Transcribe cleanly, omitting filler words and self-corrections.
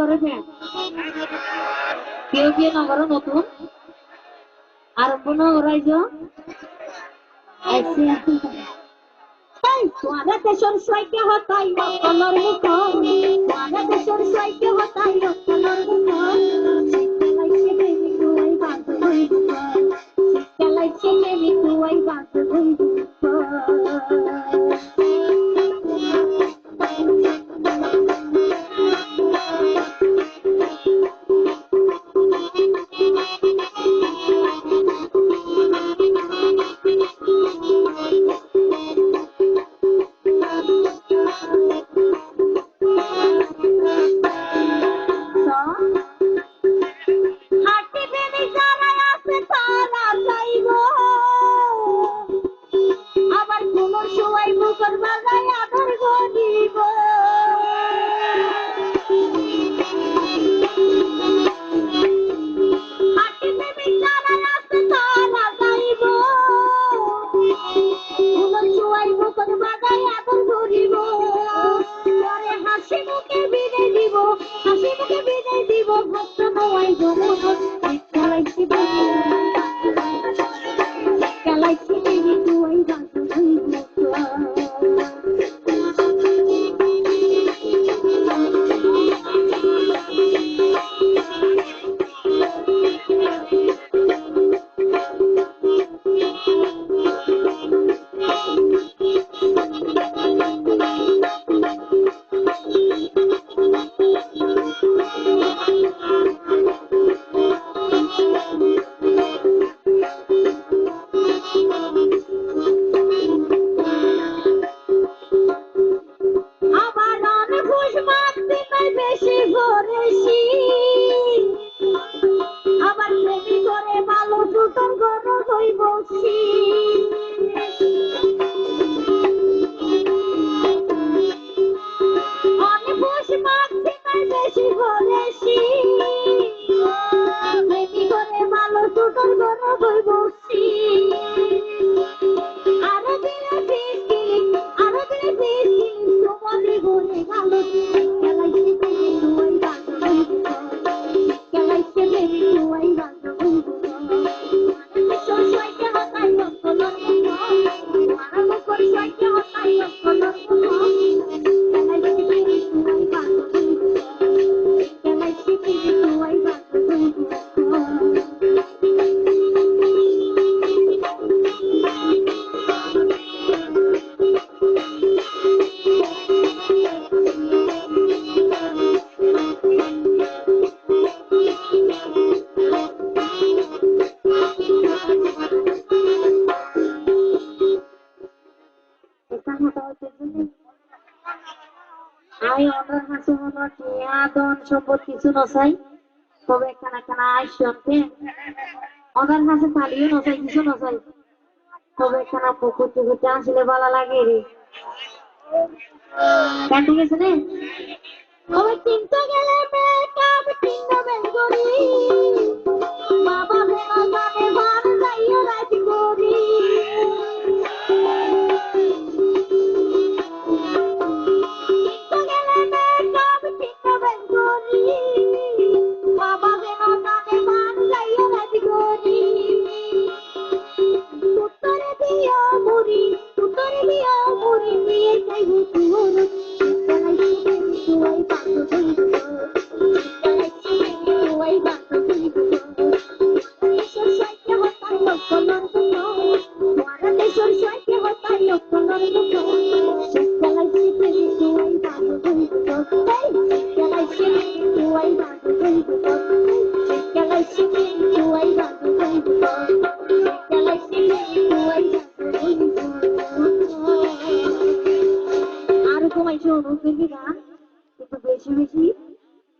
নগরে ফ্যান কেউ কেউ নগর নতুন আরম্ভ নগর আইজ তোমাদের দেশের সৈক্য হতাই কলর মুখ তোমাদের দেশের সৈক্য হতাই কলর মুখ লাইছে বেবি তুই বাঁধ হই লাইছে বেবি তুই বাঁধ হই সম্পদ কিছু নসাই তবে একখানা আইসনকে ওদের কাছে খালিও নসাই কিছু নসাই তবে একখানা পুকুর টুকুরতে আসলে ভালো লাগে রে কাটে গেছে রে তবে চিন্তা গেলে মেকআপ চিন্তা বেঙ্গলি বাবা ভেলা জানে ভার যাইও রাত করি